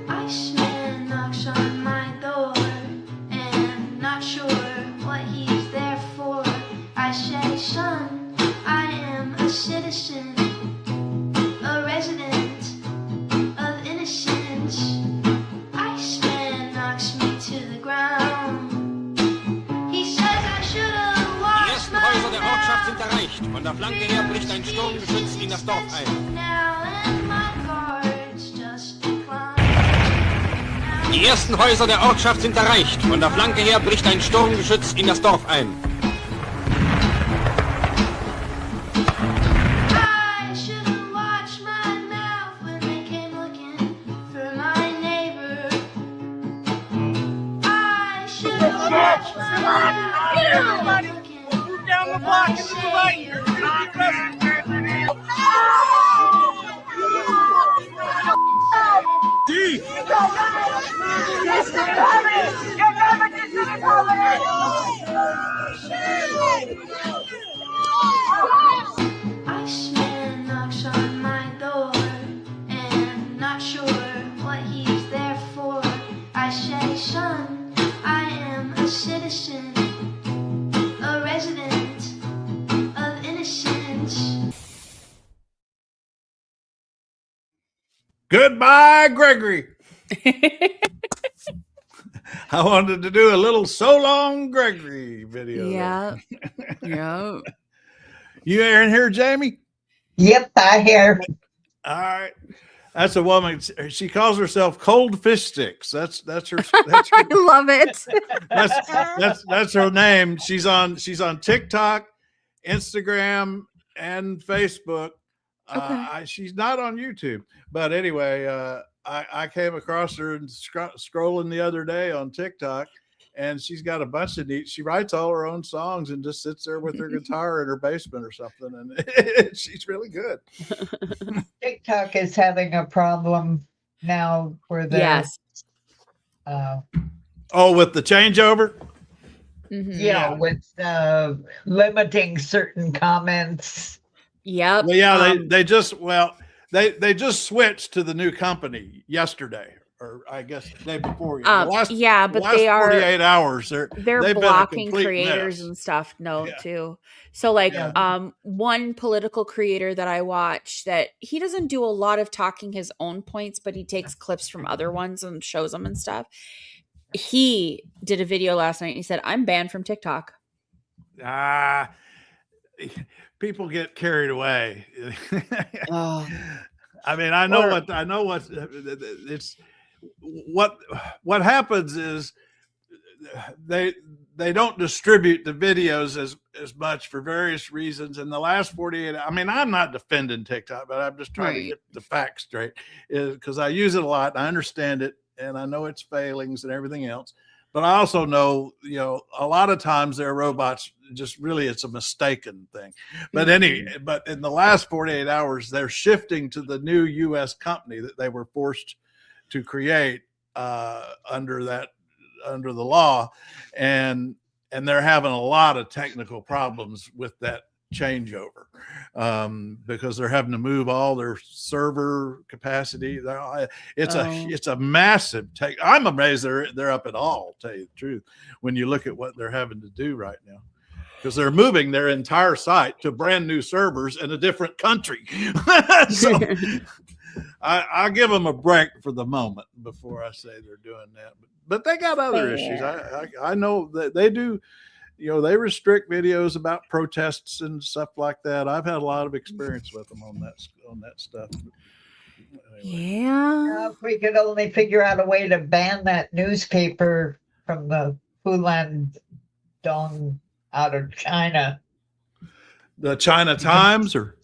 Iceman knocks on my door, and not sure what he's there for. I say, son, I am a citizen, a resident of innocence. Iceman knocks me to the ground. He says I should have washed my Häuser der Ortschaft sind erreicht. Von der Flanke her bricht ein Sturmgeschütz in das Dorf ein. now and my guards just decline. Die ersten Häuser der Ortschaft sind erreicht. Von der Flanke her bricht ein Sturmgeschütz in das Dorf ein. I should have watched my mouth when they came looking for my neighbor. I should have watched my mouth when they came looking. Move down the block and to the right. D. Iceman knocks on my door, and not sure what he's there for. I say, son, I am a citizen, a resident of innocence. Goodbye, Gregory. I wanted to do a little So Long Gregory video. Yeah. Yeah. You in here, Jamie? Yep, I hear. All right. That's a woman. She calls herself Cold Fish Sticks. That's her. I love it. That's her name. She's on TikTok, Instagram, and Facebook. Okay. She's not on YouTube, but anyway, I came across her and scrolling the other day on TikTok, and she's got a bunch of neat. She writes all her own songs and just sits there with her guitar in her basement or something, and she's really good. TikTok is having a problem now where they're Yes. With the changeover. yeah, with limiting certain comments. Yep. Well, yeah, they just switched to the new company yesterday, or I guess the day before. But they are 48 hours. They've been a blocking complete creators mess. and stuff. No, Yeah. too. So one political creator that I watch, that he doesn't do a lot of talking his own points, but he takes clips from other ones and shows them and stuff. He did a video last night and he said, I'm banned from TikTok. People get carried away. Oh. I mean, I know what it's what happens is they don't distribute the videos as much for various reasons. In the last 48, I mean, I'm not defending TikTok, but I'm just trying to get the facts straight, because I use it a lot and I understand it and I know its failings and everything else. But I also know, a lot of times they're robots. Just really, it's a mistaken thing. But but in the last 48 hours, they're shifting to the new U.S. company that they were forced to create under the law, and they're having a lot of technical problems with that changeover because they're having to move all their server capacity. It's a massive take. I'm amazed they're up at all, to tell you the truth, when you look at what they're having to do right now, because they're moving their entire site to brand new servers in a different country. So I give them a break for the moment before I say they're doing that, but they got other issues. I know that they do. They restrict videos about protests and stuff like that. I've had a lot of experience with them on that stuff. Anyway. Yeah. If we could only figure out a way to ban that newspaper from the Fulan Dong out of China. The China Times or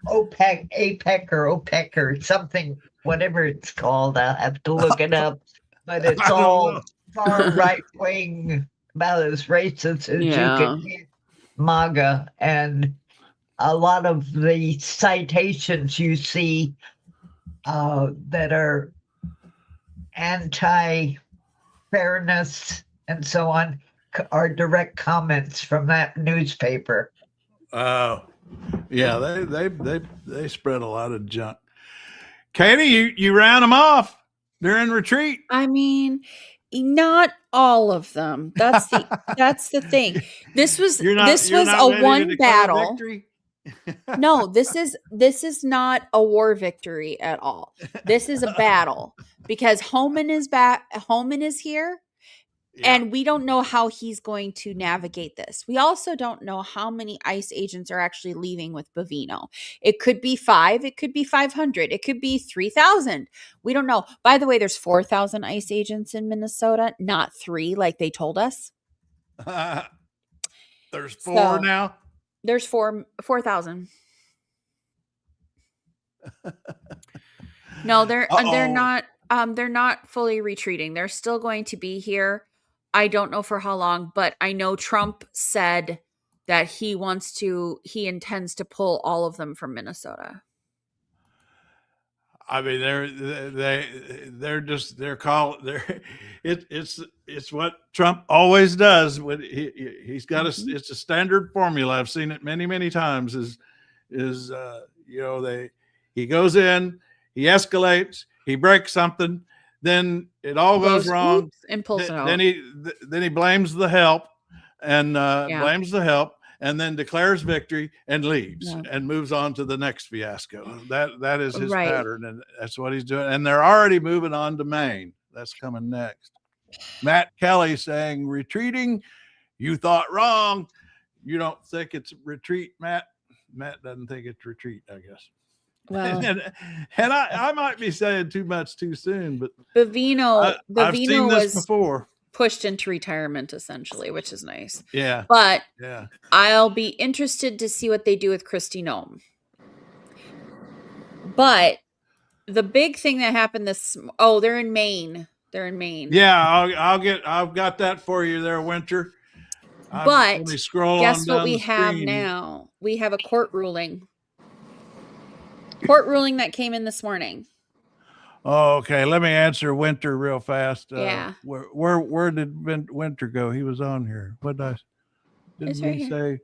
OPEC or something, whatever it's called. I'll have to look it up. But it's all far right wing, about as racist as you can get. MAGA, and a lot of the citations you see that are anti-fairness and so on are direct comments from that newspaper. Oh, Yeah, they spread a lot of junk. Katie, you ran them off. They're in retreat. I mean, not all of them. That's the thing. This was You're not a ready to one declare battle. victory? No, this is not a war victory at all. This is a battle because Homan is back. Homan is here. Yeah. And we don't know how he's going to navigate this. We also don't know how many ICE agents are actually leaving with Bovino. It could be 5. It could be 500. It could be 3,000. We don't know. By the way, there's 4,000 ICE agents in Minnesota, not 3 like they told us. There's 4 now. There's 4,000. No, they're not. They're not fully retreating. They're still going to be here. I don't know for how long, but I know Trump said that he intends to pull all of them from Minnesota. I mean, it's what Trump always does. When he's got it's a standard formula. I've seen it many times. He goes in, he escalates, he breaks something. Then it all goes wrong and pulls it out. Then he blames the help and and then declares victory and leaves and moves on to the next fiasco. That is his pattern, and that's what he's doing. And they're already moving on to Maine. That's coming next. Matt Kelly saying retreating. You thought wrong. You don't think it's retreat, Matt. Matt doesn't think it's retreat, I guess. Well, and I might be saying too much too soon, but Bovino was before pushed into retirement essentially, which is nice. Yeah. But I'll be interested to see what they do with Kristi Noem. But the big thing that happened they're in Maine. They're in Maine. Yeah, I've got that for you there, Winter. But guess what we have now? We have a court ruling. Court ruling that came in this morning. Oh, okay. Let me answer Winter real fast. Yeah. Where did Winter go? He was on here. What did he say?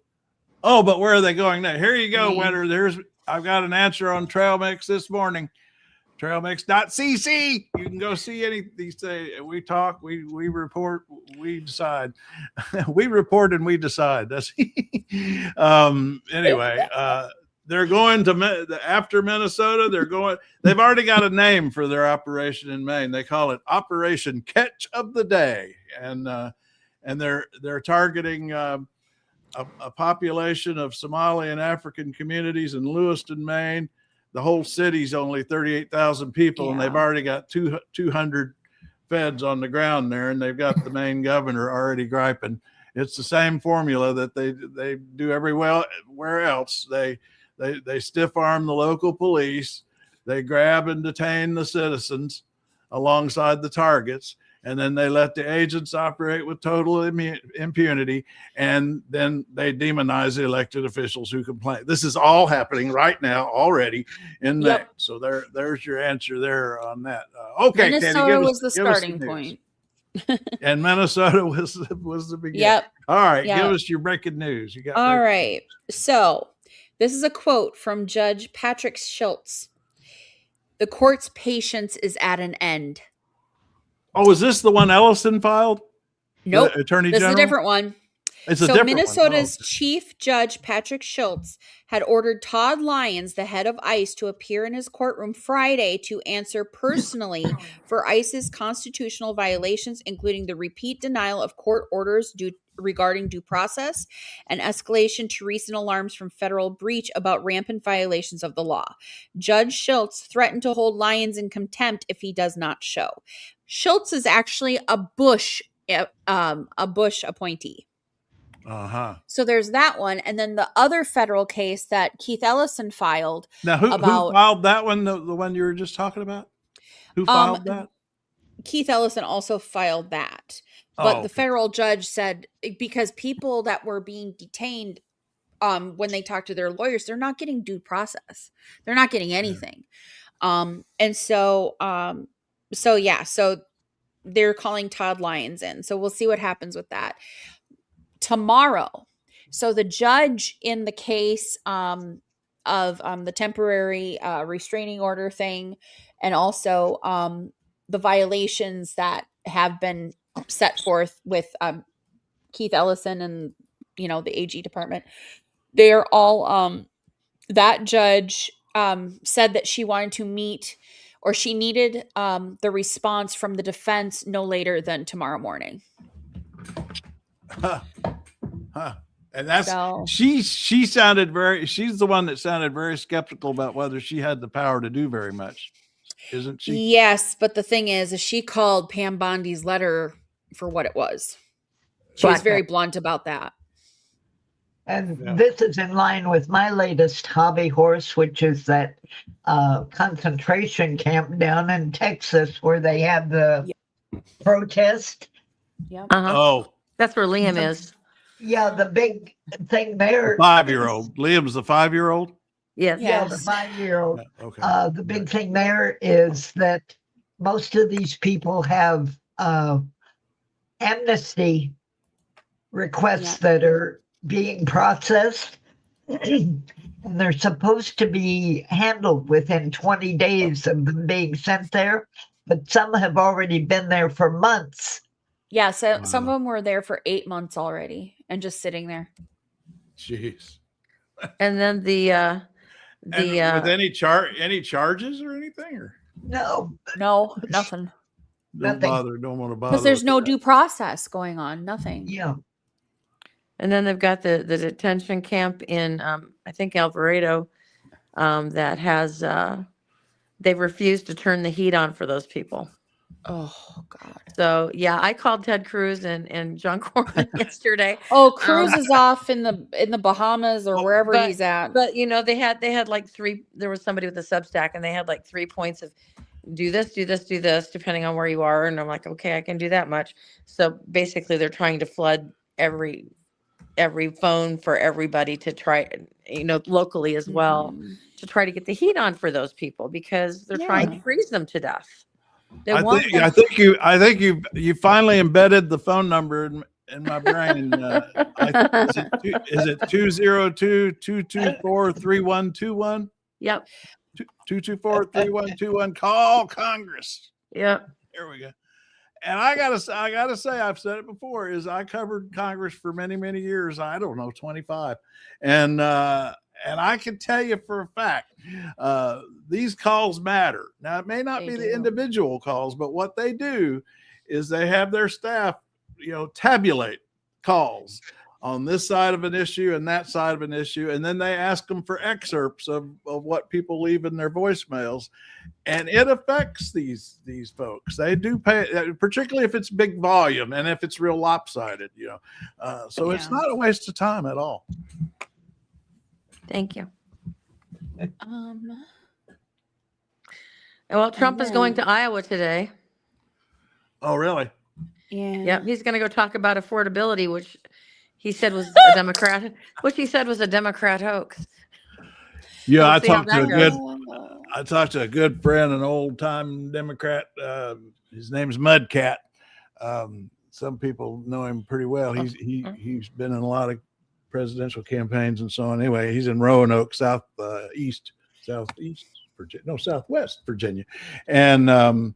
Oh, but where are they going now? Here you go, Winter. I've got an answer on Trail Mix this morning. Trailmix.cc. You can go see anything. Say we talk, we report, we decide. We report and we decide. That's anyway. They're going to after Minnesota. They've already got a name for their operation in Maine. They call it Operation Catch of the Day, and they're targeting a population of Somali and African communities in Lewiston, Maine. The whole city's only 38,000 people, and they've already got 200 feds on the ground there, and they've got the Maine governor already griping. It's the same formula that they do everywhere else. They stiff arm the local police. They grab and detain the citizens alongside the targets, and then they let the agents operate with total impunity, and then they demonize the elected officials who complain. This is all happening right now already in May. So there's your answer there on that. Okay, Minnesota Katie, was the starting point. And Minnesota was the beginning. Yep. All right, give us your breaking news. You got all right. So this is a quote from Judge Patrick Schultz. The court's patience is at an end. Oh, is this the one Ellison filed? Nope. The Attorney General? This is a different one. It's a different Minnesota's Chief Judge Patrick Schultz had ordered Todd Lyons, the head of ICE, to appear in his courtroom Friday to answer personally for ICE's constitutional violations, including the repeat denial of court orders regarding due process and escalation to recent alarms from federal breach about rampant violations of the law. Judge Schultz threatened to hold Lyons in contempt if he does not show. Schultz is actually a Bush appointee. So there's that one, and then the other federal case that Keith Ellison filed. Now, who filed that one? The one you were just talking about? Who filed that? Keith Ellison also filed that, but the federal judge said because people that were being detained, when they talk to their lawyers, they're not getting due process. They're not getting anything, and so they're calling Todd Lyons in. So we'll see what happens with that. Tomorrow, So the judge in the case of the temporary restraining order thing, and also the violations that have been set forth with Keith Ellison and the AG department, they're all that judge said that she wanted to meet, or she needed the response from the defense no later than tomorrow morning. Huh. And that's So- she's the one that sounded very skeptical about whether she had the power to do very much, isn't she? Yes, but the thing is she called Pam Bondi's letter for what it was. She was very blunt about that. And Yeah. this is in line with my latest hobby horse, which is that concentration camp down in Texas where they had the protest. Yep. Oh, That's where Liam is. Yeah, the big thing there. 5-year-old. Liam's the 5-year-old. Yes. Yeah, the Yes. 5-year-old. Okay. The big thing there is that most of these people have amnesty requests that are being processed, and they're supposed to be handled within 20 days of them being sent there, but some have already been there for months. Yeah, so some of them were there for 8 months already and just sitting there. Jeez. And then And with any charges or anything, or No, No, nothing. don't Nothing. want to bother Because there's with no that. due process going on. Nothing. yeah. And then they've got the detention camp in, I think, Alvarado, that has, they've refused to turn the heat on for those people. Oh, God. So, yeah, I called Ted Cruz and John Cornyn yesterday. Oh, Cruz is off in the Bahamas or wherever but- he's at. But, they had like there was somebody with a Substack, and they had like 3 points of do this, depending on where you are. And I'm like, okay, I can do that much. So basically they're trying to flood every phone for everybody to try, locally as well, to try to get the heat on for those people, because they're trying to freeze them to death. They want them- I think you finally embedded the phone number in my brain. Is it 202-224-3121? Yep. 224-3121. Call Congress. Yep. There we go. And I gotta say, I've said it before, is I covered Congress for many, many years. I don't know, 25. And I can tell you for a fact, these calls matter. Now, it may not be the individual calls, but what they do is they have their staff, tabulate calls on this side of an issue and that side of an issue. And then they ask them for excerpts of what people leave in their voicemails. And it affects these folks. They do pay, particularly if it's big volume and if it's real lopsided, so it's not a waste of time at all. Thank you. Well, Trump is going to Iowa today. Oh, really? Yeah. Yep. He's going to go talk about affordability, which he said was a Democrat hoax. Yeah, We'll I see how talked to that goes. a good friend, an old time Democrat. His name's Mudcat. Some people know him pretty well. He's been in a lot of presidential campaigns and so on. Anyway, he's in Roanoke, southwest Virginia, and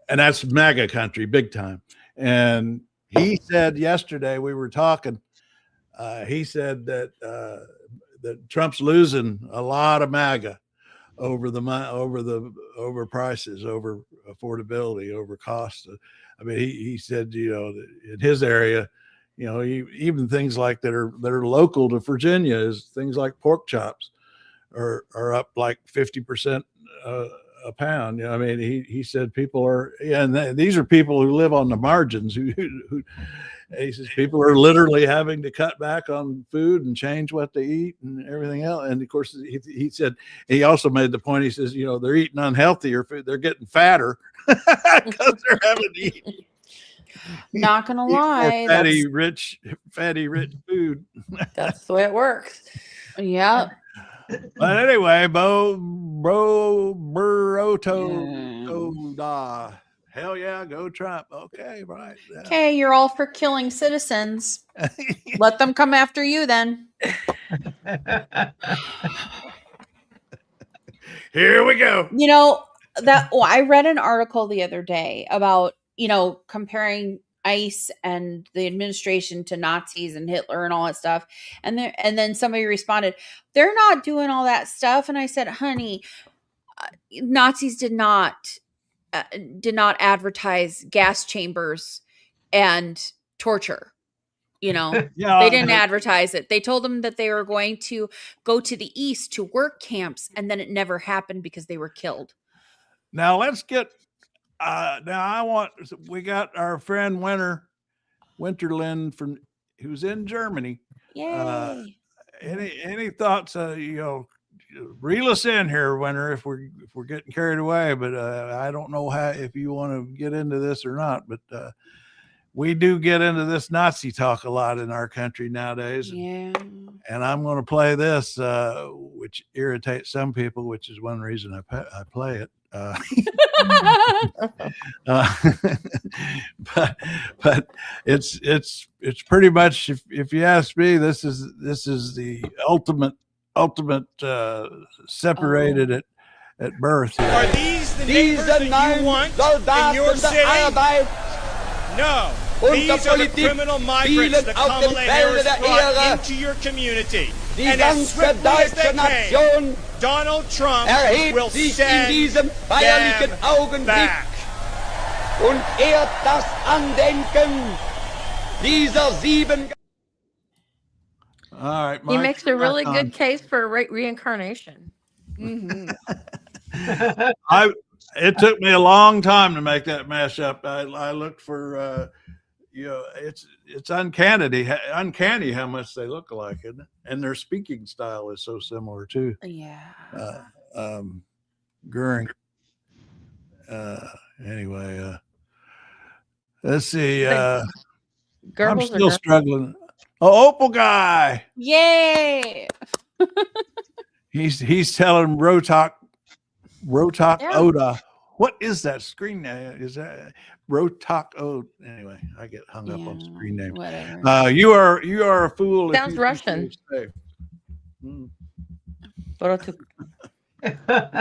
that's MAGA country, big time. And he said yesterday, we were talking. He said that that Trump's losing a lot of MAGA over prices, over affordability, over cost. I mean, he said, in his area, even things like that are local to Virginia, is things like pork chops are up like 50% a pound. I mean, he said people are, and these are people who live on the margins. Who he says people are literally having to cut back on food and change what they eat and everything else. And of course, he said, he also made the point. He says, they're eating unhealthier food. They're getting fatter because they're having to eat. Not gonna lie, fatty rich food. That's the way it works. Yeah. But anyway, Boruto hell yeah, go Trump. Okay, right. Yeah. Okay, you're all for killing citizens. Let them come after you then. Here we go. You know, I read an article the other day about, comparing ICE and the administration to Nazis and Hitler and all that stuff. And then somebody responded, they're not doing all that stuff. And I said, honey, Nazis did not advertise gas chambers and torture. Yeah, they didn't advertise it. They told them that they were going to go to the east to work camps, and then it never happened because they were killed. Now let's get. We got our friend Winterlin who's in Germany. Yay! Any thoughts? Reel us in here, Winter, if we're getting carried away. But I don't know if you want to get into this or not. But we do get into this Nazi talk a lot in our country nowadays. Yeah. And I'm going to play this, which irritates some people, which is one reason I play it. But it's pretty much, if you ask me, this is the ultimate separated at birth here. Are these the neighbors that you want in your city? No. These are the criminal migrants that Kamala Harris brought into your community. And as swiftly as they came, Donald Trump will send them back. Und ehrt das Andenken dieser 7. All right, he makes a really good case for reincarnation. Mm-hmm. It took me a long time to make that mashup. I looked for, it's uncanny how much they look alike, isn't it? And their speaking style is so similar too. Yeah. Goering. Anyway, let's see. I'm still struggling. Oh, Opal guy. Yay. He's telling Rotok Oda. What is that screen name? Is that Rotok Oda? Anyway, I get hung up on screen names. Whatever. You are a fool. Sounds Russian.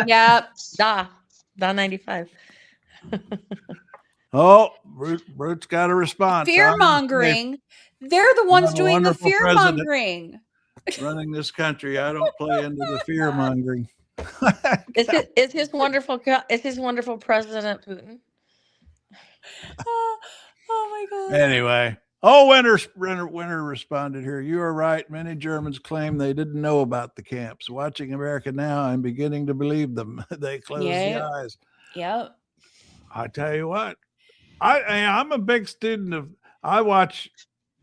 Yep. Da 95. Oh, Root's got a response. Fear mongering. They're the ones doing the fear mongering. Running this country. I don't play into the fear mongering. Is his wonderful president Putin? Oh my God. Anyway. Winter responded here. You are right. Many Germans claim they didn't know about the camps. Watching America now, I'm beginning to believe them. They close the eyes. Yep. I tell you what, I'm a big student of.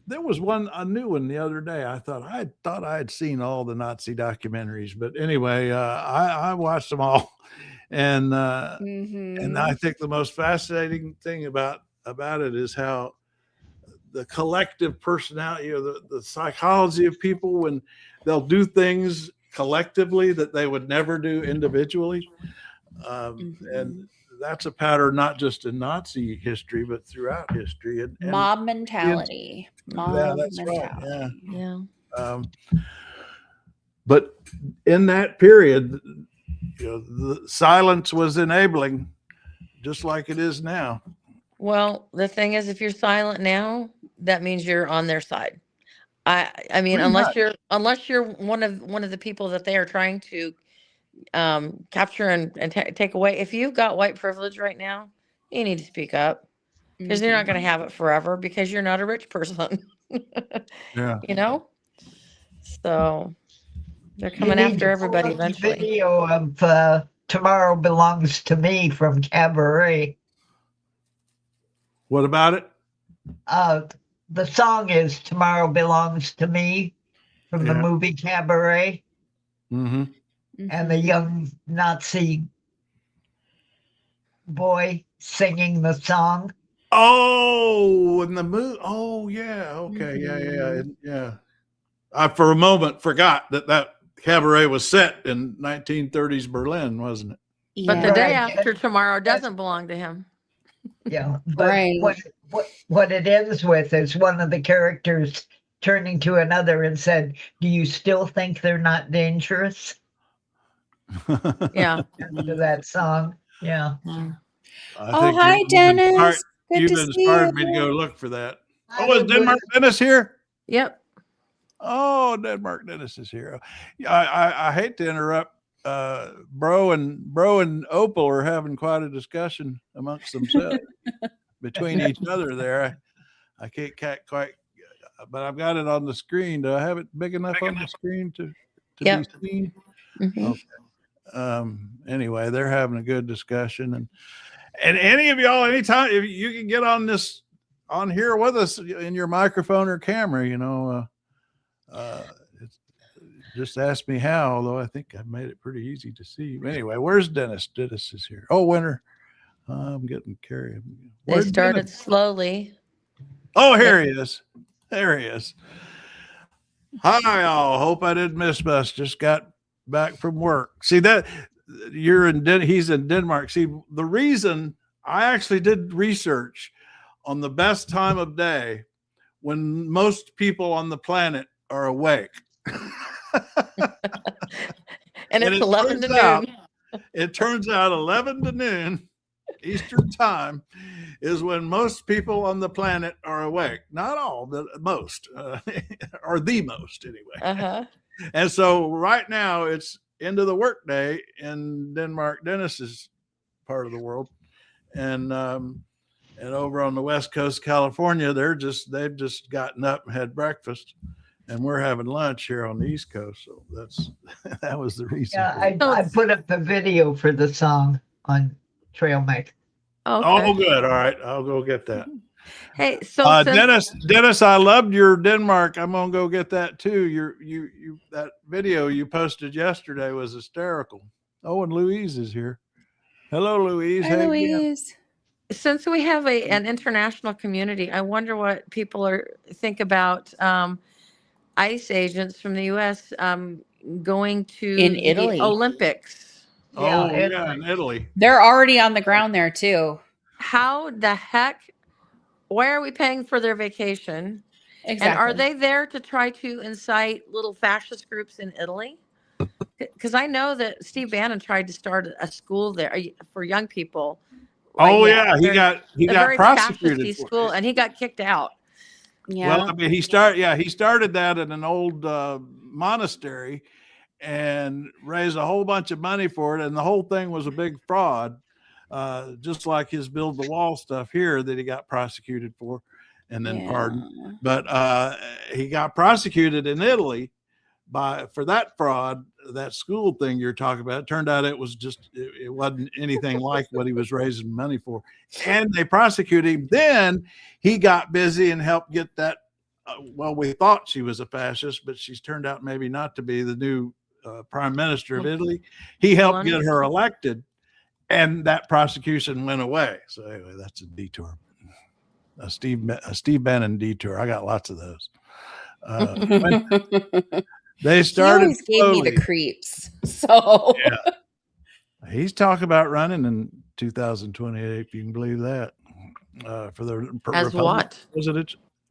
There was a new one the other day. I thought I had seen all the Nazi documentaries, but anyway, I watched them all, and and I think the most fascinating thing about it is how the collective personality, or the psychology of people when they'll do things collectively that they would never do individually, and that's a pattern not just in Nazi history but throughout history. And mob mentality. That's right. Yeah. But in that period, the silence was enabling, just like it is now. Well, the thing is, if you're silent now, that means you're on their side. I mean, unless you're one of the people that they are trying to capture and take away. If you've got white privilege right now, you need to speak up, because you're not going to have it forever, because you're not a rich person. Yeah. So they're coming after everybody eventually. Video of Tomorrow Belongs to Me from Cabaret. What about it? The song is Tomorrow Belongs to Me from the movie Cabaret. Mm-hmm. And the young Nazi boy singing the song. Oh, in the movie. Oh, yeah. Okay. Yeah. I, for a moment, forgot that Cabaret was set in 1930s Berlin, wasn't it? But the day after tomorrow doesn't belong to him. Yeah, but what it ends with is one of the characters turning to another and said, "Do you still think they're not dangerous?" Yeah. After that song. Yeah. I Oh, think hi, Dennis. Good you've to see inspired me to you. go look for that. Oh, is Denmark Dennis here? Yep. Oh, Denmark Dennis is here. Yeah, I hate to interrupt. Bro and Opal are having quite a discussion amongst themselves between each other there. I can't quite, but I've got it on the screen. Do I have it big enough on the screen to Yep. be seen? Mhm. Okay. Anyway, they're having a good discussion, and any of y'all, anytime if you can get on here with us in your microphone or camera, just ask me how, although I think I've made it pretty easy to see. Anyway, where's Dennis? Dennis is here. Oh, Winter. I'm getting carried. They started slowly. Oh, here he is. There he is. Hi, all. Hope I didn't miss much. Just got back from work. See that he's in Denmark. See, the reason I actually did research on the best time of day when most people on the planet are awake. And it's 11 to noon. It turns out 11 to noon Eastern time is when most people on the planet are awake. Not all, but most, or the most anyway. Uh-huh. And so right now it's end of the workday in Denmark, Dennis's part of the world. And over on the West Coast, California, they've just gotten up and had breakfast. And we're having lunch here on the East Coast, so that was the reason. Yeah, I put up the video for the song on Trail Mix. Okay. Oh, good. All right, I'll go get that. Hey, so Dennis, I loved your Denmark. I'm gonna go get that too. You that video you posted yesterday was hysterical. Oh, and Louise is here. Hello, Louise. Hi, Louise. Since we have an international community, I wonder what people think about ICE agents from the U.S. Going to in Italy Olympics. In Italy. They're already on the ground there too. How the heck? Why are we paying for their vacation? Exactly. And are they there to try to incite little fascist groups in Italy? Because I know that Steve Bannon tried to start a school there for young people. Oh yeah, he got prosecuted for school, and he got kicked out. Yeah. Well, I mean, he started that in an old monastery and raised a whole bunch of money for it, and the whole thing was a big fraud, just like his build the wall stuff here that he got prosecuted for and then pardoned. But he got prosecuted in Italy for that fraud. That school thing you're talking about, it turned out it wasn't anything like what he was raising money for, and they prosecuted him. Then he got busy and helped get that. We thought she was a fascist, but she's turned out maybe not to be, the new prime minister of Italy. He helped get her elected, and that prosecution went away. So anyway, that's a detour, a Steve Bannon detour. I got lots of those. They started. He always gave me the creeps. So yeah, he's talking about running in 2028. If you can believe that, for the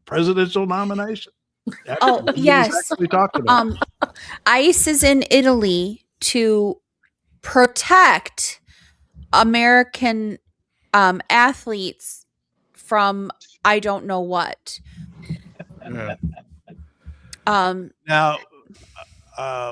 presidential nomination. Oh yes, we talked about. ICE is in Italy to protect American athletes from I don't know what. Yeah. Now. I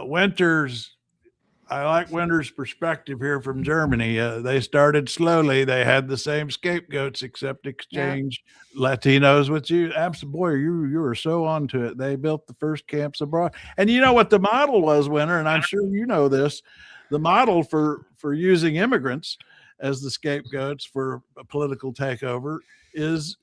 like Winter's perspective here from Germany. They started slowly. They had the same scapegoats, except exchanged Latinos with you. Absolutely, boy, you were so onto it. They built the first camps abroad, and you know what the model was, Winter, and I'm sure you know this. The model for using immigrants as the scapegoats for a political takeover is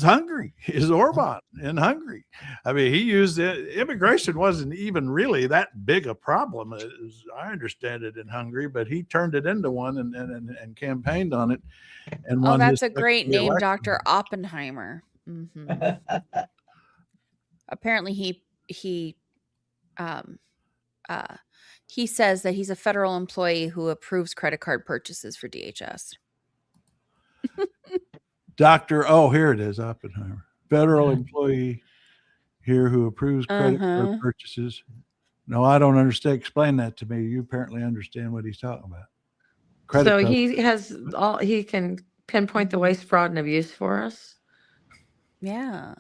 Hungary, is Orban in Hungary. I mean, he used immigration wasn't even really that big a problem, as I understand it, in Hungary, but he turned it into one and campaigned on it. And that's a great name, Dr. Oppenheimer. Mm-hmm. Apparently, he says that he's a federal employee who approves credit card purchases for DHS. Dr. Oh, here it is, Oppenheimer. Federal employee here who approves credit card purchases. No, I don't understand. Explain that to me. You apparently understand what he's talking about. So he can pinpoint the waste, fraud, and abuse for us. Yeah.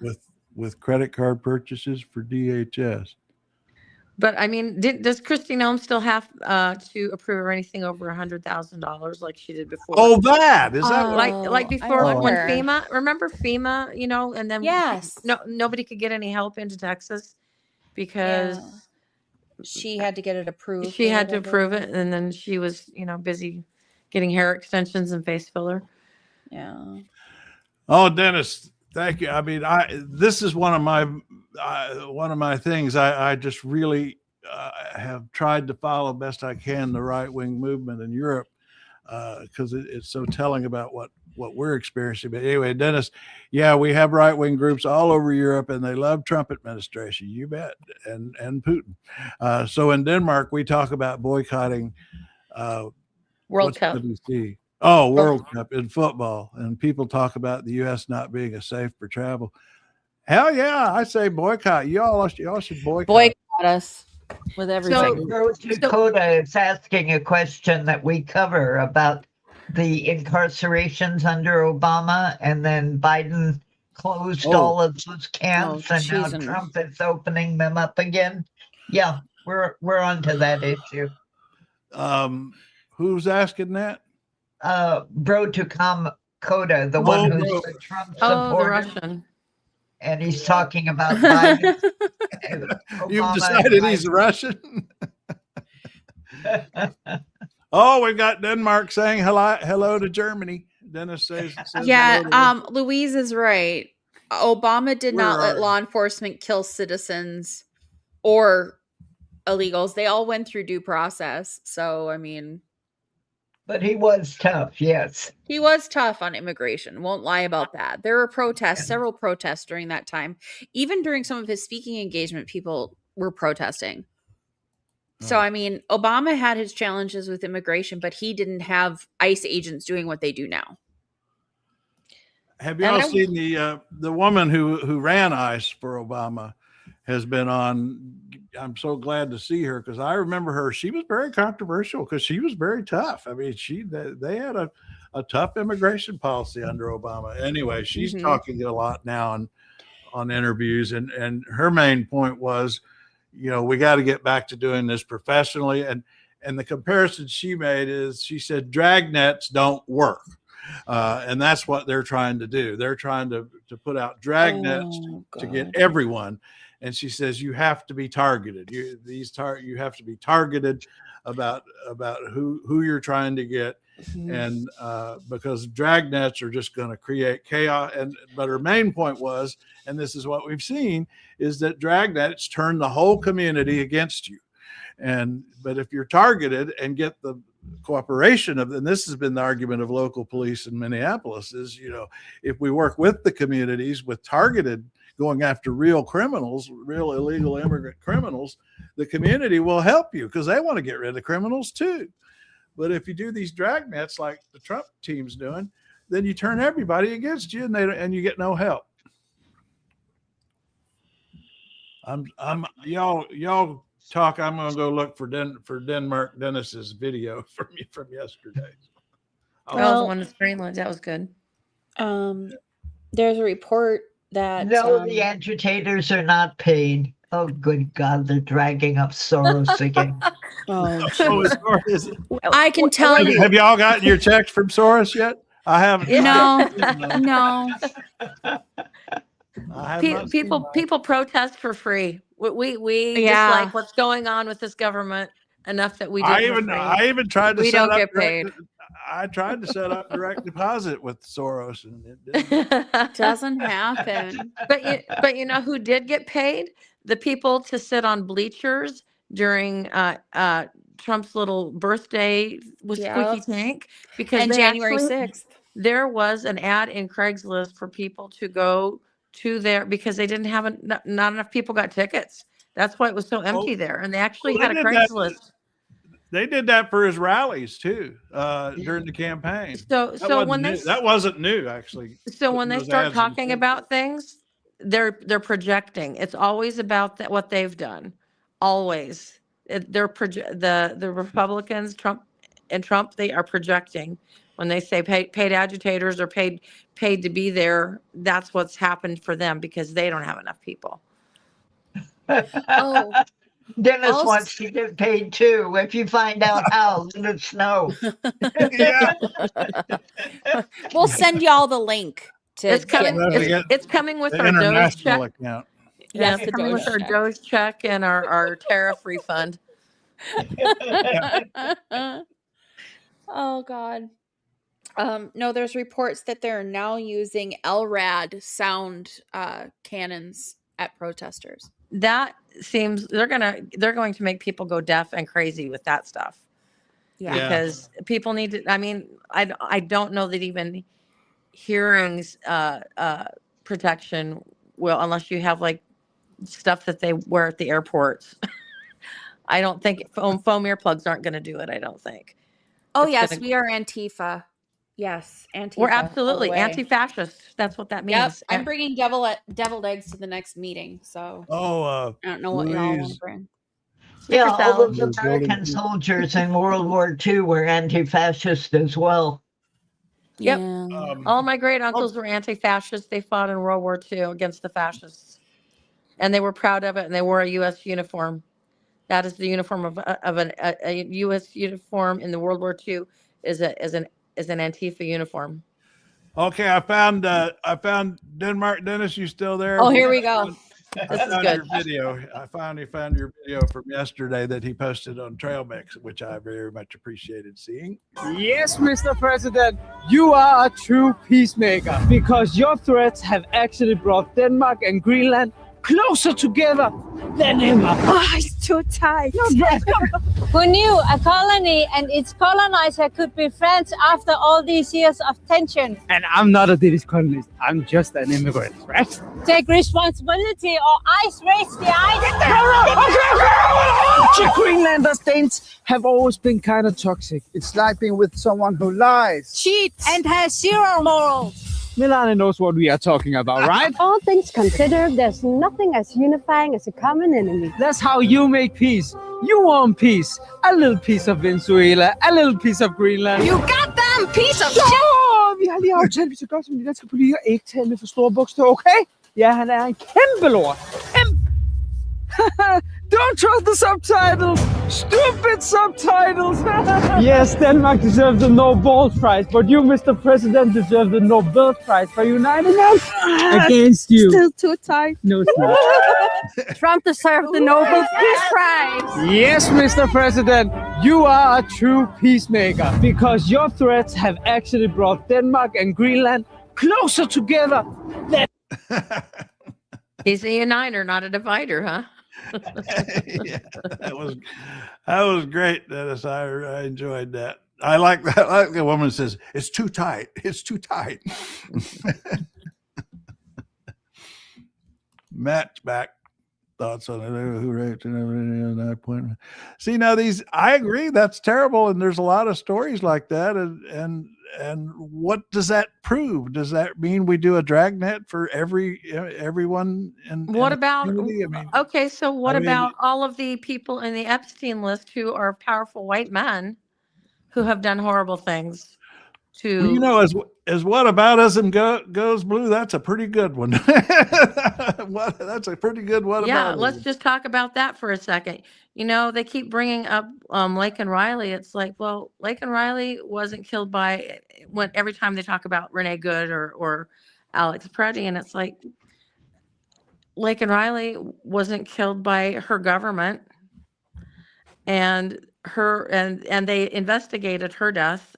With credit card purchases for DHS. But I mean, does Kristi Noem still have to approve anything over $100,000 like she did before? Oh, that is that like before when FEMA? Remember FEMA? And then nobody could get any help into Texas because she had to get it approved. She had to approve it, and then she was busy getting hair extensions and face filler. Yeah. Oh, Dennis, thank you. I mean, this is one of my things. I just really have tried to follow best I can the right-wing movement in Europe because it's so telling about what we're experiencing. But anyway, Dennis, we have right-wing groups all over Europe, and they love Trump administration. You bet, and Putin. So in Denmark, we talk about boycotting World Cup. World Cup in football, and people talk about the U.S. not being a safe for travel. Hell yeah, I say boycott. Y'all should boycott us with everything. So Dakota is asking a question that we cover about the incarcerations under Obama, and then Biden closed all of those camps, and now Trump is opening them up again. Yeah, we're onto that issue. Who's asking that? Bro to Coda, the one who's the Trump supporter. The Russian. And he's talking about Biden. You've decided he's Russian? Oh, we've got Denmark saying hello to Germany. Dennis says Louise is right. Obama did not let law enforcement kill citizens or illegals. They all went through due process. So, I mean... But he was tough, yes. He was tough on immigration. Won't lie about that. There were protests, several protests during that time. Even during some of his speaking engagement, people were protesting. So, I mean, Obama had his challenges with immigration, but he didn't have ICE agents doing what they do now. Have y'all seen the woman who ran ICE for Obama has been on? I'm so glad to see her because I remember her. She was very controversial because she was very tough. I mean, they had a tough immigration policy under Obama. Anyway, she's talking a lot now on interviews, and her main point was, we got to get back to doing this professionally. And the comparison she made is, she said, dragnets don't work. And that's what they're trying to do. They're trying to put out dragnets to get everyone. And she says, you have to be targeted. You have to be targeted about who you're trying to get. And because dragnets are just going to create chaos. But her main point was, and this is what we've seen, is that dragnets turn the whole community against you. But if you're targeted and get the cooperation and this has been the argument of local police in Minneapolis, is, if we work with the communities with targeted going after real criminals, real illegal immigrant criminals, the community will help you because they want to get rid of criminals too. But if you do these dragnets like the Trump team's doing, then you turn everybody against you, and you get no help. Y'all talk. I'm going to go look for Denmark Dennis's video from yesterday. The one with Greenland, that was good. There's a report that the agitators are not paid. Oh, good God, they're dragging up Soros again. I can tell you. Have y'all gotten your checks from Soros yet? I haven't. No. People protest for free. We just like what's going on with this government enough that we do. I even tried to. We don't get paid. I tried to set up direct deposit with Soros, and it doesn't happen. But you know who did get paid? The people to sit on bleachers during Trump's little birthday with Squeaky Tank, because January 6th there was an ad in Craigslist for people to go to there because they didn't have not enough people got tickets. That's why it was so empty there, and they actually had a Craigslist. They did that for his rallies too during the campaign. So when that wasn't new actually. So when they start talking about things, they're projecting. It's always about what they've done. Always, the Republicans, Trump, they are projecting when they say paid agitators or paid to be there. That's what's happened for them because they don't have enough people. Oh. Dennis wants to get paid too. If you find out how, let us know. Yeah. We'll send y'all the link. It's coming. It's coming with our Doge check. Account. Yeah, it's coming with our Doge check and our tariff refund. Oh God. No, there's reports that they're now using LRAD sound cannons at protesters. That seems they're going to make people go deaf and crazy with that stuff. Yeah. Because people need to. I mean, I don't know that even hearings protection will, unless you have like stuff that they wear at the airports. I don't think foam earplugs aren't going to do it. I don't think. Oh yes, we are Antifa. Yes, Antifa. We're absolutely anti-fascist. That's what that means. Yep, I'm bringing deviled eggs to the next meeting. So I don't know what y'all want to bring. Yeah, all of the American soldiers in World War II were anti-fascist as well. Yep. All my great uncles were anti-fascist. They fought in World War II against the fascists, and they were proud of it. And they wore a U.S. uniform. That is the uniform of a U.S. uniform in the World War II is an Antifa uniform. Okay, I found Denmark. Dennis, you still there? Oh, here we go. This is good. Your video. I finally found your video from yesterday that he posted on Trail Mix, which I very much appreciated seeing. Yes, Mr. President, you are a true peacemaker because your threats have actually brought Denmark and Greenland closer together than ever. Oh, it's too tight. Who knew a colony and its colonizer could be friends after all these years of tension? And I'm not a Danish colonist. I'm just an immigrant, right? Take responsibility or ice raise the ice. Greenlanders, Danes have always been kind of toxic. It's like being with someone who lies, cheats, and has zero morals. Milana knows what we are talking about, right? All things considered, there's nothing as unifying as a common enemy. That's how you make peace. You want peace. A little piece of Venezuela, a little piece of Greenland. You goddamn piece of shit! Vi har lige aftalt, vi så godt som de danske politikere ikke tale med for store bogstaver, okay? Ja, han er en kæmpe lort. Don't trust the subtitles! Stupid subtitles! Yes, Denmark deserves the Nobel Prize, but you, Mr. President, deserve the Nobel Prize for uniting us against you. Still too tight. No, it's not. Trump deserved the Nobel Peace Prize. Yes, Mr. President, you are a true peacemaker because your threats have actually brought Denmark and Greenland closer together. He's a uniter, not a divider, huh? Yeah, that was great, Dennis. I enjoyed that. I like that. I like the woman says, "It's too tight. It's too tight." Matchback thoughts on it. Who raped that point? See, now I agree. That's terrible, and there's a lot of stories like that. And what does that prove? Does that mean we do a dragnet for everyone? What about? Okay, so what about all of the people in the Epstein list who are powerful white men who have done horrible things? As whataboutism goes blue, that's a pretty good one. That's a pretty good one. Yeah, let's just talk about that for a second. They keep bringing up Laken Riley. It's like, well, Laken Riley wasn't killed every time they talk about Renee Good or Alex Preddy, and it's like Laken Riley wasn't killed by her government, and they investigated her death.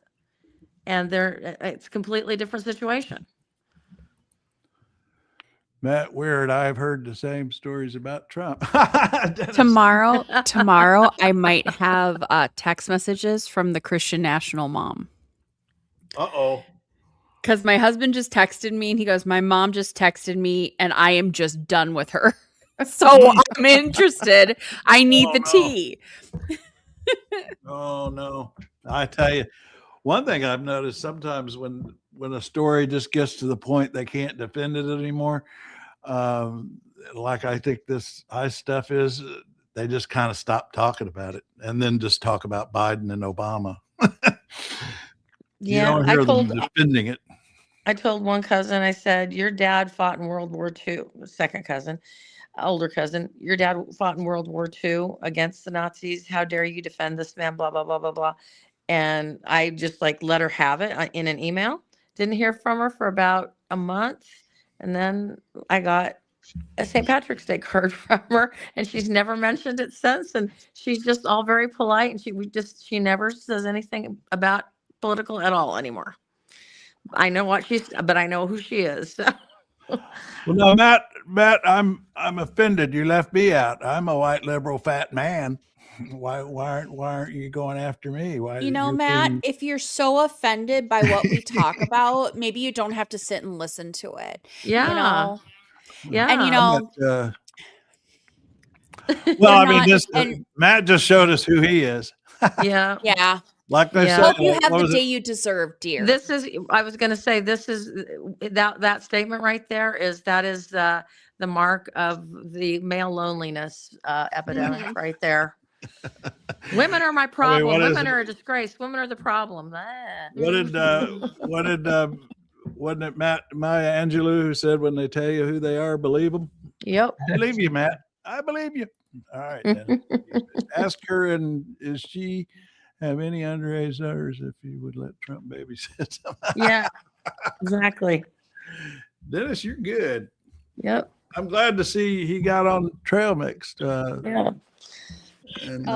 And it's a completely different situation. Matt, weird. I've heard the same stories about Trump. Tomorrow, I might have text messages from the Christian National mom. Uh-oh. Because my husband just texted me and he goes, my mom just texted me and I am just done with her. So I'm interested. I need the tea. Oh no. I tell you, one thing I've noticed sometimes when a story just gets to the point they can't defend it anymore, like I think this ICE stuff is, they just kind of stop talking about it and then just talk about Biden and Obama. You don't hear them defending it. I told one cousin, I said, your dad fought in World War II, second cousin, older cousin, your dad fought in World War II against the Nazis. How dare you defend this man, blah, blah, blah, blah, blah. And I just like let her have it in an email. Didn't hear from her for about a month. And then I got a St. Patrick's Day card from her, and she's never mentioned it since. And she's just all very polite. And she never says anything about political at all anymore. I know but I know who she is. So. Well, no, Matt, I'm offended. You left me out. I'm a white liberal fat man. Why aren't you going after me? Matt, if you're so offended by what we talk about, maybe you don't have to sit and listen to it. Yeah. And Matt just showed us who he is. Yeah. Yeah. Like they said, hope you have the day you deserve, dear. I was going to say, this is that statement right there is the mark of the male loneliness epidemic right there. Women are my problem. Women are a disgrace. Women are the problem. Wasn't it Maya Angelou who said, when they tell you who they are, believe them? Yep. I believe you, Matt. I believe you. All right. Then. Ask her, and is she have any underage daughters if you would let Trump babysit them? Yeah, exactly. Dennis, you're good. Yep. I'm glad to see he got on trail mix. Yeah. And,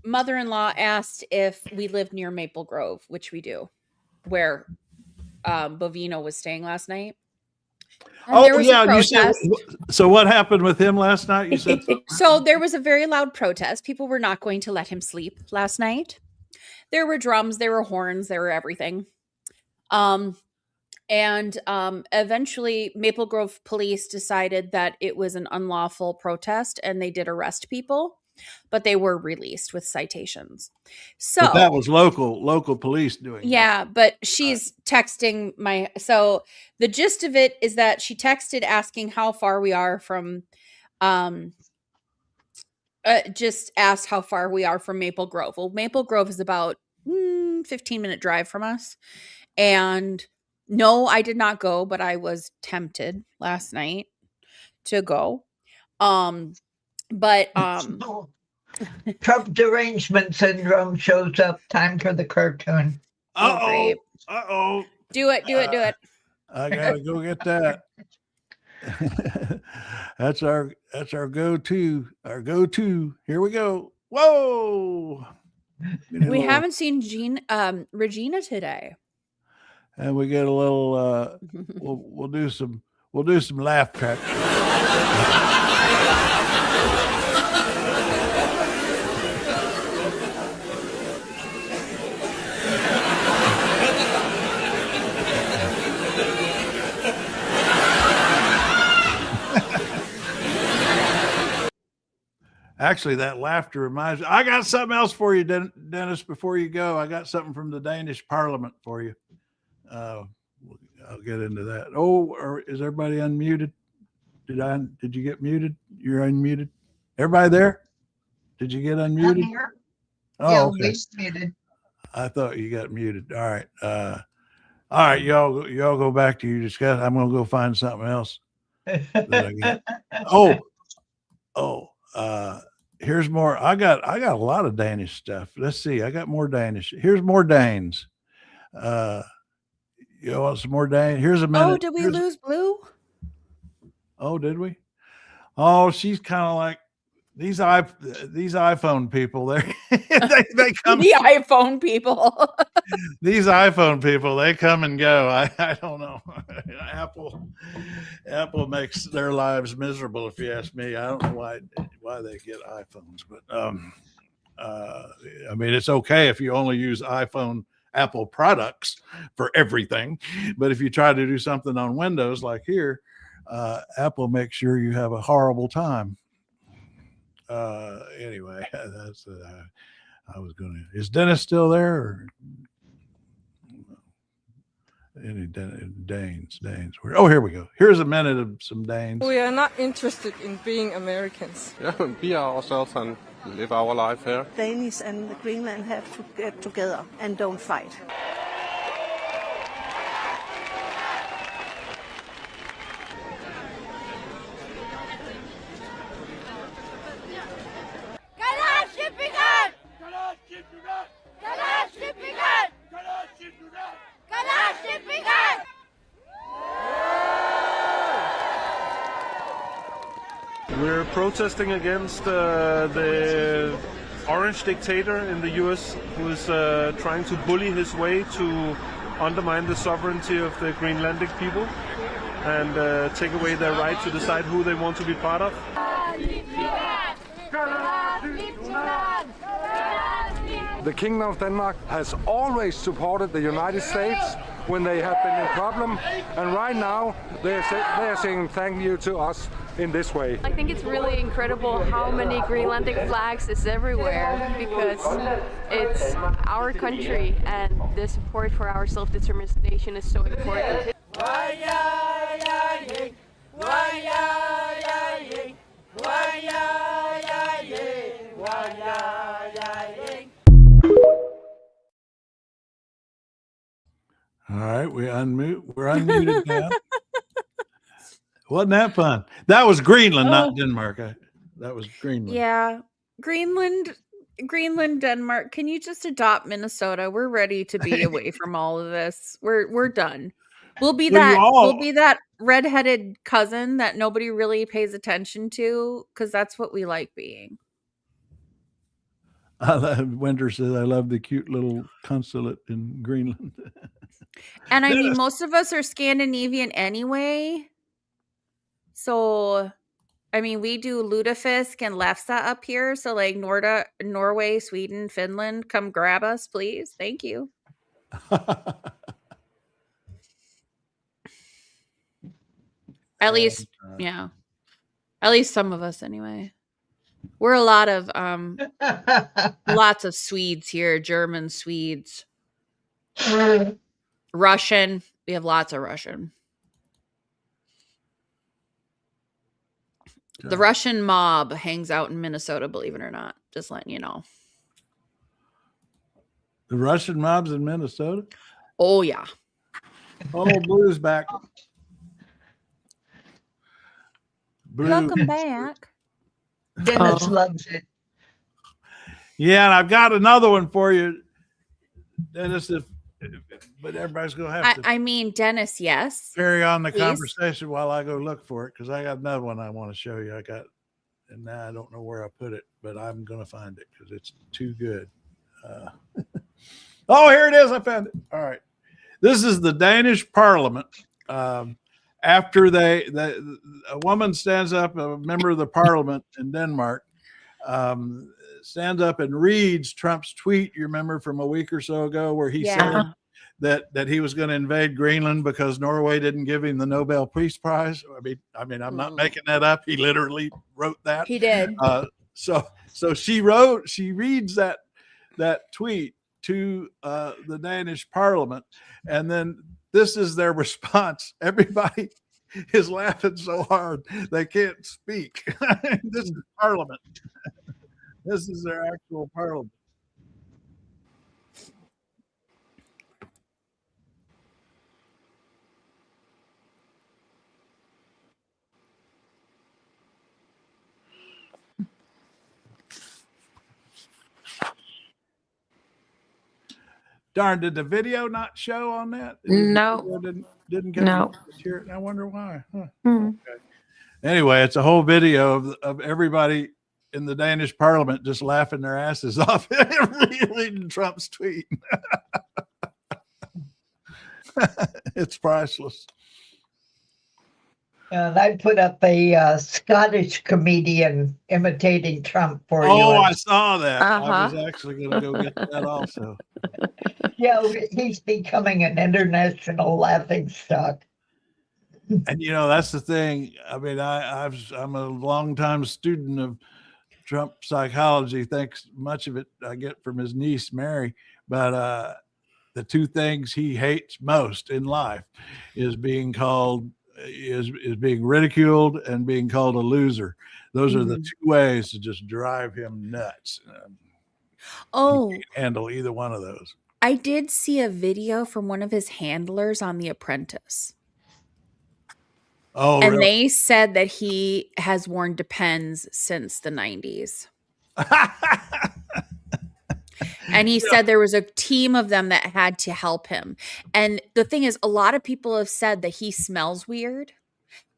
mother-in-law asked if we live near Maple Grove, which we do, where Bovino was staying last night. And you said, so what happened with him last night? You said so there was a very loud protest. People were not going to let him sleep last night. There were drums, there were horns, there were everything. And eventually Maple Grove police decided that it was an unlawful protest and they did arrest people, but they were released with citations. So but that was local police doing yeah, but she's texting so the gist of it is that she texted asking how far we are from just asked how far we are from Maple Grove. Well, Maple Grove is about 15-minute drive from us. And no, I did not go, but I was tempted last night to go. But Trump derangement syndrome shows up. Time for the cartoon. Uh-oh. Do it. I gotta go get that. That's our go-to. Our go-to. Here we go. Whoa. We haven't seen Regina today. And we get a little we'll do some laugh track. Actually, that laughter reminds me. I got something else for you, Dennis, before you go. I got something from the Danish Parliament for you. I'll get into that. Oh, is everybody unmuted? Did you get muted? You're unmuted. Everybody there? Did you get unmuted? I'm here. Oh, okay. Muted. I thought you got muted. All right. All right, y'all go back to your discussion. I'm gonna go find something else that I got. Here's more. I got a lot of Danish stuff. Let's see. I got more Danish. Here's more Danes. You want some more Dane? Here's a minute. Oh, did we lose Blue? Oh, did we? Oh, she's kind of like these iPhone people. They come. The iPhone people. These iPhone people, they come and go. I don't know. Apple makes their lives miserable, if you ask me. I don't know why they get iPhones, but I mean, it's okay if you only use Apple products for everything, but if you try to do something on Windows like here, Apple makes sure you have a horrible time. Anyway, that's I was going to. Is Dennis still there? Or any Danes? Oh, here we go. Here's a minute of some Danes. We are not interested in being Americans. Yeah, be ourselves and live our life here. Danish and Greenland have to get together and don't fight. We're protesting against the orange dictator in the U.S. who is trying to bully his way to undermine the sovereignty of the Greenlandic people and take away their right to decide who they want to be part of. The Kingdom of Denmark has always supported the United States when they have been in problem, and right now they are saying thank you to us in this way. I think it's really incredible how many Greenlandic flags is everywhere, because it's our country and the support for our self-determination is so important. All right, we're unmuted now. Wasn't that fun? That was Greenland, not Denmark. That was Greenland. Yeah, Greenland, Denmark. Can you just adopt Minnesota? We're ready to be away from all of this. We're done. We'll be that redheaded cousin that nobody really pays attention to, because that's what we like being. Winter says, I love the cute little consulate in Greenland. And I mean, most of us are Scandinavian anyway. So, I mean, we do lutefisk and lefse up here. So, like Norway, Sweden, Finland, come grab us, please. Thank you. At least, yeah. At least some of us, anyway. We're a lot of lots of Swedes here, German Swedes, Russian. We have lots of Russian. The Russian mob hangs out in Minnesota, believe it or not. Just letting you know. The Russian mob's in Minnesota? Oh, yeah. Oh, Blue's back. Blue. Welcome back. Dennis loves it. Yeah, and I've got another one for you, Dennis. But everybody's going to have to. I mean, Dennis, yes. Carry on the conversation while I go look for it, because I got another one I want to show you. And now I don't know where I put it, but I'm going to find it because it's too good. Oh, here it is. I found it. All right. This is the Danish Parliament. After a woman stands up, a member of the Parliament in Denmark, stands up and reads Trump's tweet. You remember from a week or so ago where he said that he was going to invade Greenland because Norway didn't give him the Nobel Peace Prize. I mean, I'm not making that up. He literally wrote that. He did. So she reads that tweet to the Danish Parliament, and then this is their response. Everybody is laughing so hard they can't speak. This is Parliament. This is their actual Parliament. Darn, did the video not show on that? No. Didn't get no. Here. I wonder why. Huh. Mm-hmm. Okay. Anyway, it's a whole video of everybody in the Danish Parliament just laughing their asses off reading Trump's tweet. It's priceless. I put up a Scottish comedian imitating Trump for you. Oh, I saw that. I was actually going to go get that also. Yeah, he's becoming an international laughing stock. And that's the thing. I mean, I'm a longtime student Trump psychology. Thanks, much of it I get from his niece Mary. But the two things he hates most in life is being called is being ridiculed and being called a loser. Those are the two ways to just drive him nuts. Oh, he can't handle either one of those. I did see a video from one of his handlers on The Apprentice. Oh, and really? They said that he has worn Depends since the 90s. And he said there was a team of them that had to help him. And the thing is, a lot of people have said that he smells weird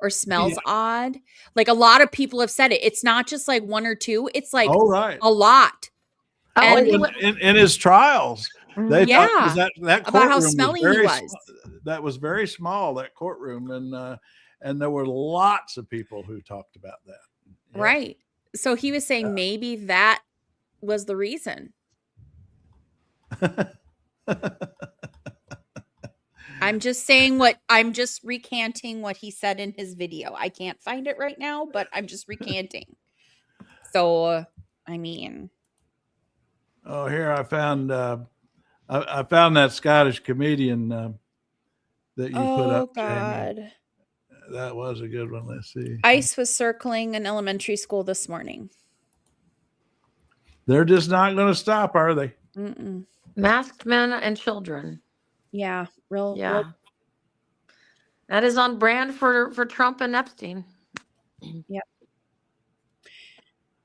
or smells odd. Like a lot of people have said it. It's not just like one or two. It's like a lot. And in his trials, they talked that about how courtroom smelly he was. That was very small, that courtroom, and there were lots of people who talked about that. Yeah. Right. So he was saying maybe that was the reason. I'm just recanting what he said in his video. I can't find it right now, but I'm just recanting. So, I mean. Oh, here I found that Scottish comedian that you put up. God. Jamie. That was a good one. Let's see. ICE was circling an elementary school this morning. They're just not going to stop, are they? Mm-mm. Masked men and children. Yeah, real. That is on brand for Trump and Epstein. Yep.